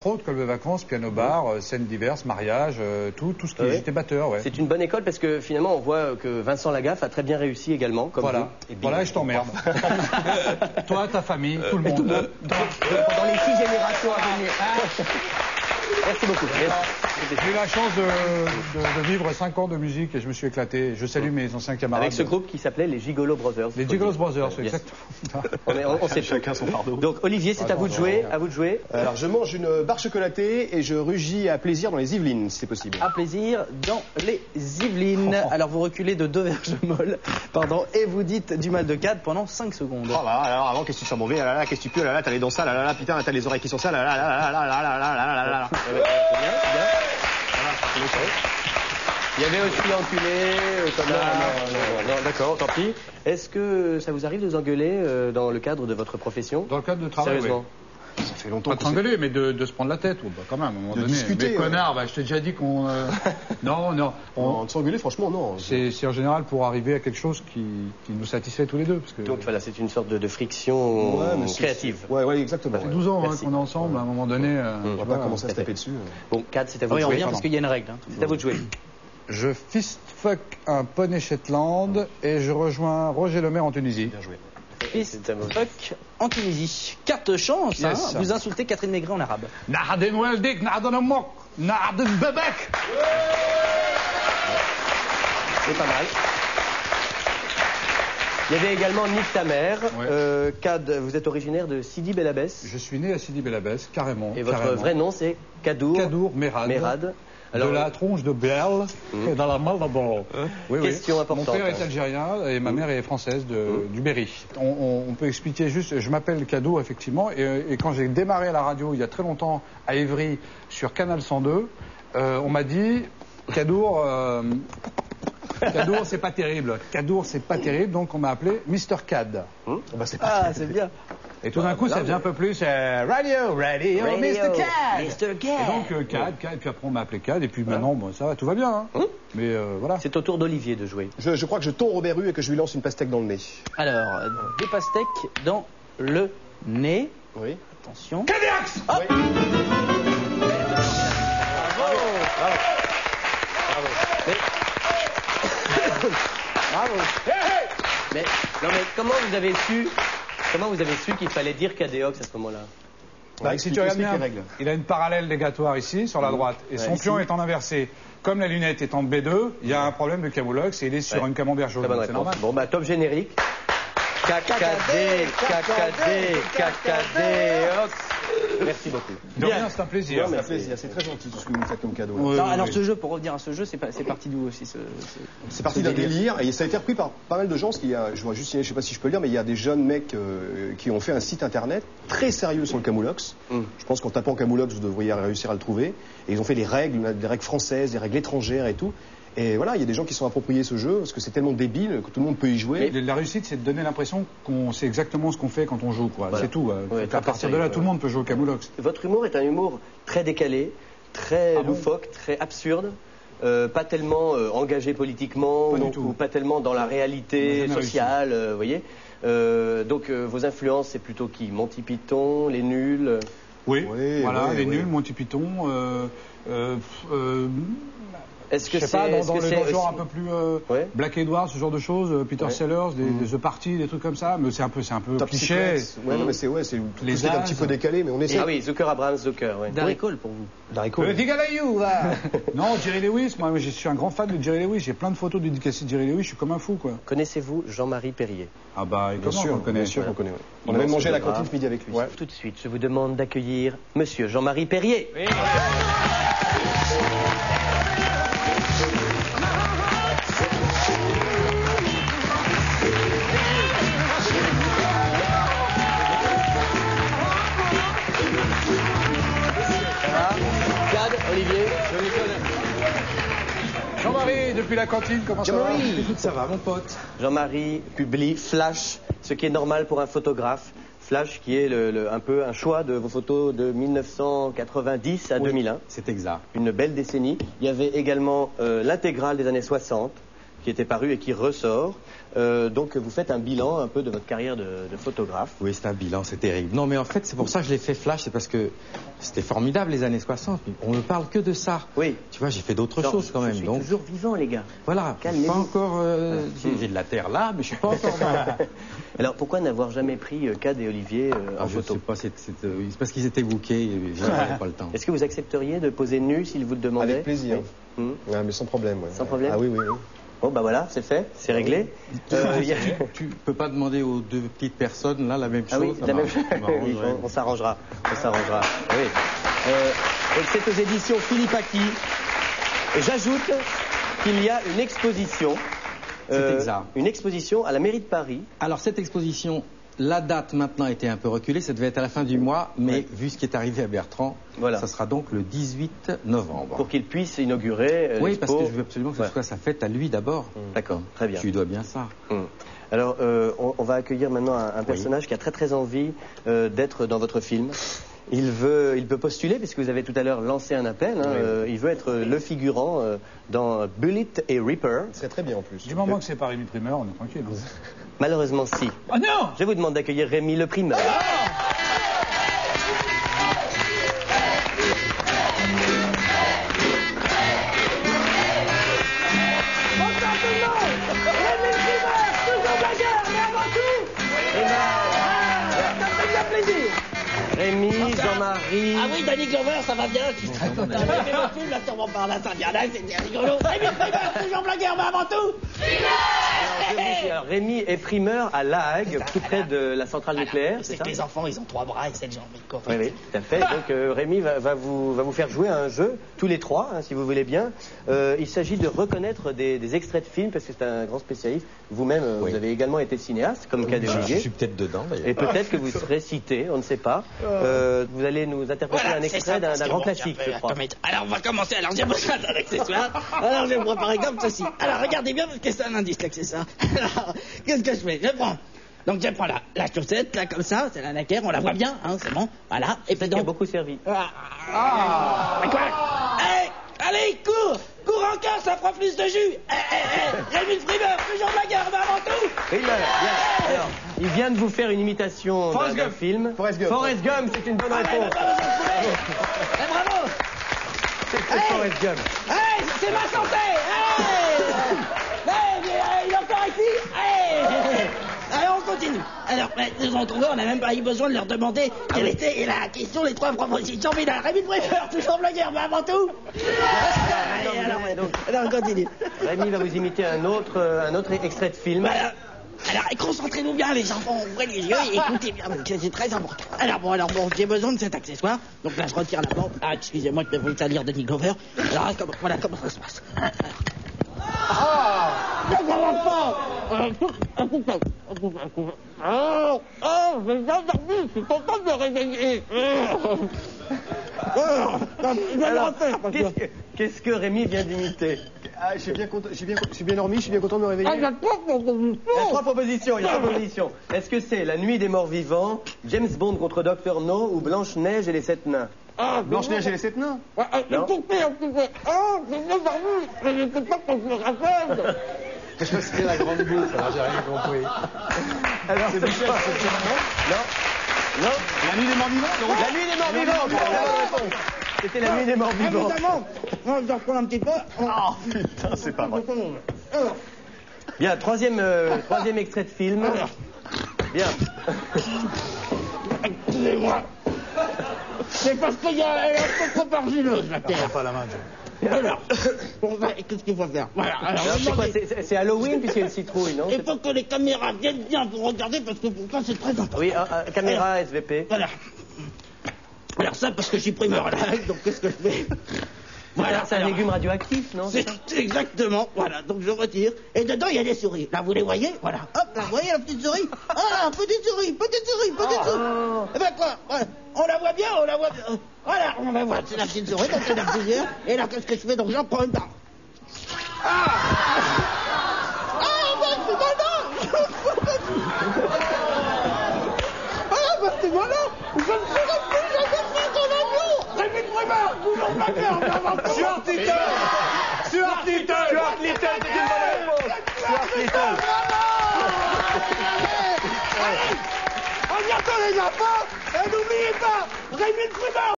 Autres, club de vacances, piano bar, scènes diverses, mariage, tout ce qui... J'étais batteur, ouais. C'est une bonne école parce que finalement on voit que Vincent Lagaffe a très bien réussi également. Comme voilà, vous. voilà, et je t'emmerde. Toi, ta famille, tout le monde. Pendant les 6 générations à venir. Merci beaucoup. J'ai eu la chance de vivre 5 ans de musique et je me suis éclaté. Je salue mes anciens camarades. Avec ce groupe qui s'appelait les Gigolo Brothers. Les Gigolo Brothers, c'est exactement. On sait chacun son fardeau. Donc Olivier, c'est à vous de jouer. À vous de jouer. Alors je mange une barre chocolatée et je rugis à plaisir dans les Yvelines, si c'est possible. À plaisir dans les Yvelines. Alors vous reculez de 2 vergemolles, pardon, et vous dites du mal de Cad pendant 5 secondes. Oh là, alors avant, qu'est-ce que tu sens mauvais, là, qu'est-ce que tu peux, là, t'as les dents sales, là, putain, t'as les oreilles qui sont sales, là. C'est bien. Il y avait aussi enculé, connard. Non, d'accord, tant pis. Est-ce que ça vous arrive de vous engueuler dans le cadre de votre profession? Dans le cadre de travail, sérieusement. Oui. Ça fait longtemps. Pas de s'engueuler, mais de se prendre la tête, bah, quand même, à un moment de donné. Discuter, mais connard, bah, je t'ai déjà dit qu'on... Non. De s'engueuler, franchement, non. C'est en général pour arriver à quelque chose qui nous satisfait tous les deux. Parce que... Donc voilà, c'est une sorte de friction créative. Ouais, exactement. Ça fait 12 ans qu'on est ensemble, à un moment donné... On va pas commencer à se taper dessus. Bon, Cad, c'est à vous de on jouer. revient parce qu'il y a une règle. C'est à vous de jouer. Je fist fuck un poney Shetland et je rejoins Roger Lemaire en Tunisie. Bien joué. Fist fuck en Tunisie. Carte chance, Yes. Vous insultez Catherine Négret en arabe. Na'adin waldik, na'adin amok, na'adin babak. C'est pas mal. Il y avait également Nick ta mère. Ouais. Cad, vous êtes originaire de Sidi Bel Abbès. Je suis né à Sidi Bel Abbès, carrément. Et votre vrai nom, c'est Kadour. Kadour Merad. Alors, de la tronche de Belle et dans la malle de Ball. Oui, question importante. Mon père est algérien et ma mère est française du Berry. On peut expliquer juste, je m'appelle Kadour effectivement, et quand j'ai démarré à la radio il y a très longtemps à Évry sur Canal 102, on m'a dit Kadour, c'est pas terrible. Kadour, c'est pas terrible, donc on m'a appelé Mr. Cad. C'est bien. Et tout d'un coup, ça devient un peu plus Radio, Mr. Cad. Mr. Cad. Et donc Cad, et puis après on m'a appelé Cad, et puis maintenant, bon, ça va, tout va bien. Hein. Mais voilà. c'est au tour d'Olivier de jouer. Je crois que je tombe Robert Rue et que je lui lance une pastèque dans le nez. Alors, 2 pastèques dans le nez. Oui. Attention. Cadillacs. Oui. Bravo. Mais comment vous avez su qu'il fallait dire Cadéox à ce moment-là? Si tu regardes bien, les règles. il a une parallèle négatoire ici, sur la droite, et son pion étant inversé. Comme la lunette est en B2, il y a un problème de camoulox et il est sur une camembert jaune. C'est normal. Bon, top générique. Cacadé, Ox. Merci beaucoup. De rien, c'est un plaisir. C'est un plaisir, c'est très gentil tout ce que vous me faites comme cadeau. Non, alors ce jeu, pour revenir à ce jeu, c'est parti d'où aussi C'est parti d'un délire et ça a été repris par pas mal de gens. Je vois juste, je sais pas si je peux le dire, mais il y a des jeunes mecs qui ont fait un site internet très sérieux sur le camoulox. Je pense qu'en tapant camoulox, vous devriez réussir à le trouver. Et ils ont fait des règles françaises, des règles étrangères et tout. Et voilà, il y a des gens qui sont appropriés ce jeu parce que c'est tellement débile que tout le monde peut y jouer. Mais la réussite, c'est de donner l'impression qu'on sait exactement ce qu'on fait quand on joue, quoi. Voilà. C'est tout. À partir de là, tout le monde peut jouer au camoulox. Votre humour est un humour très décalé, très loufoque, très absurde. Pas tellement engagé politiquement, ou pas tellement dans la réalité sociale, vous voyez. Donc vos influences, c'est plutôt qui? Monty Python, les nuls. Oui, voilà, les nuls, Monty Python. Est-ce que je sais pas, dans le genre un peu plus Black Edward, ce genre de choses, Peter Sellers, des The Party, des trucs comme ça, mais c'est un peu cliché. Ouais, non, mais c'est un petit peu décalé, mais on essaie. Ah oui, Zucker, Abrahams, Zucker. Darry Cole pour vous. Darry Cole. Non, Jerry Lewis, moi je suis un grand fan de Jerry Lewis, j'ai plein de photos dédicacées de Jerry Lewis, je suis comme un fou, quoi. Connaissez-vous Jean-Marie Perrier? Ah bah, bien sûr, on connaît. On a même mangé à la cantine ce midi avec lui. Tout de suite, je vous demande d'accueillir Monsieur Jean-Marie Perrier. Oui. Olivier, Jean-Marie, depuis la cantine, comment ça va? Ça va, mon pote. Jean-Marie publie Flash, ce qui est normal pour un photographe. Flash qui est un peu un choix de vos photos de 1990 à 2001. C'est exact. Une belle décennie. Il y avait également l'intégrale des années 60, qui était paru et qui ressort. Donc vous faites un bilan un peu de votre carrière de photographe. Oui, c'est un bilan, c'est terrible. Non, mais en fait, c'est pour ça que je l'ai fait flash, c'est parce que c'était formidable les années 60. On ne parle que de ça. Oui. Tu vois, j'ai fait d'autres choses quand même. Je suis donc toujours vivant, les gars. Voilà. Calmez-vous. Pas encore. J'ai de la terre là, mais je suis pas encore. Alors pourquoi n'avoir jamais pris Cad et Olivier en Je photo? sais pas, c'est parce qu'ils étaient bookés, et j'avais pas le temps. Est-ce que vous accepteriez de poser nu s'ils vous le demandaient? Avec plaisir. Oui. Ouais, mais sans problème. Ouais. Sans problème? Ah oui, oui, oui. Bon, bah voilà, c'est fait, c'est réglé. Tu peux pas demander aux deux petites personnes là la même chose? Ah oui, la même chose. On s'arrangera. On s'arrangera. Oui. Donc c'est aux éditions Philippe Aki. J'ajoute qu'il y a une exposition. C'est exact. Une exposition à la mairie de Paris. Alors cette exposition, la date maintenant a été un peu reculée, ça devait être à la fin du mois, mais vu ce qui est arrivé à Bertrand, ça sera donc le 18 novembre. Pour qu'il puisse inaugurer oui, parce que je veux absolument que ce soit sa fête à lui d'abord. D'accord, très bien. Tu lui dois bien ça. Alors, on va accueillir maintenant un personnage qui a très très envie d'être dans votre film. Il peut postuler, puisque vous avez tout à l'heure lancé un appel. Il veut être le figurant dans Bullet et Reaper. Ce serait très bien en plus. Du moment que c'est pas Rémi Primeur, on est tranquille. Malheureusement, si. Oh non! Je vous demande d'accueillir Rémi le Primeur. Rémi, Jean-Marie. Ah oui, Danny Glover, ça va bien, je suis très content. J'ai fait mon film, là, sûrement par là, ça vient là, c'était rigolo. Rémi Primeur, toujours blagueur, mais avant tout, Alors, Rémi est primeur à La Hague, tout près de la centrale nucléaire, c'est c'est ça? que les enfants, ils ont 3 bras et 7 jambes. Oui, oui, tout à fait. Donc Rémi va vous faire jouer à un jeu, tous les trois, si vous voulez bien. Il s'agit de reconnaître des extraits de films, parce que c'est un grand spécialiste. Vous-même, vous avez également été cinéaste, comme Cad et Olivier. Je suis peut-être dedans d'ailleurs. Et peut-être que vous serez cité, on ne sait pas. Vous allez nous interpréter un extrait d'un grand classique, je crois. Alors, on va commencer. Alors, j'ai besoin d'un accessoire. Alors, je prends par exemple ceci. Alors, regardez bien, parce que c'est un indice, l'accessoire. Alors, qu'est-ce que je fais? Je prends. Donc, je prends la chaussette, là, comme ça. C'est la laquaire, on la voit bien, hein, c'est bon. Voilà. Et puis Ça a donc. beaucoup servi. Mais quoi? Allez, cours! Cours encore, ça fera plus de jus! Rémi le Primeur, toujours blagueur, mais avant tout! Primeur, bien. Alors, il vient de vous faire une imitation d'un film. Forrest Gump. Forrest Gump, c'est une bonne réponse. Bravo! C'est Forrest Gump. Hey, c'est ma santé! Il est encore ici! Alors, on continue. Alors, nous entendons, on n'a même pas eu besoin de leur demander quelle était la question, les 3 propositions finales. Rémi de Primeur, toujours blagueur, mais avant tout! Alors, on continue. Rémi va vous imiter un autre extrait de film. Voilà. Alors, concentrez-vous bien, les enfants, ouvrez les yeux et écoutez bien, parce que c'est très important. Alors bon, j'ai besoin de cet accessoire. Donc là, je retire la lampe. Ah, excusez-moi, je vais vous le salir de Nick Glover. Alors, voilà comment ça se passe. Ça commence pas. J'ai bien dormi, je suis content de me réveiller. Alors, qu'est-ce que Rémi vient d'imiter? J'ai bien dormi, je suis bien content de me réveiller. Il y a 3 propositions. Est-ce que c'est La Nuit des Morts Vivants, James Bond contre Dr No ou Blanche-Neige et les 7 nains? Blanche-Neige et les 7 nains. C'était la grande bouffe, alors j'ai rien compris. Alors, C'est Michel, Non. La nuit des morts vivants. La Nuit des Morts Vivants. C'était La Nuit des Morts Vivants. Évidemment, on doit reprendre un petit peu. Oh putain, c'est pas vrai. Bien, troisième extrait de film. Bien. Excusez-moi. C'est parce qu'il y a un peu trop argileuse, la terre. Pas la main, Alors, qu'est-ce qu'il faut faire? Voilà. Alors, C'est quoi? C'est Halloween puisqu'il y a une citrouille, non? il faut que les caméras viennent bien pour regarder, parce que pour ça, c'est très important. Oui, caméra SVP. Voilà. Alors ça, parce que je suis primeur à la Hague, donc qu'est-ce que je fais? Voilà, c'est un légume radioactif, non? C'est exactement, voilà, donc je retire, et dedans il y a des souris. Là, vous les voyez? Voilà, hop, là, vous voyez la petite souris? Ah, petite souris. Eh ben quoi? Voilà. On la voit bien. Voilà, on la voit, c'est la petite souris, donc il y en a plusieurs. Et là, qu'est-ce que je fais? Donc j'en prends une part. C'est voilà. Je ne serai plus jamais plus dans l'avion. Rémi Primeur, toujours blagueur, mais avant tout. Stuart Little, c'est une bonne réponse. Bonsoir, Christophe. À bientôt les enfants, et n'oubliez pas, Rémi Prudent.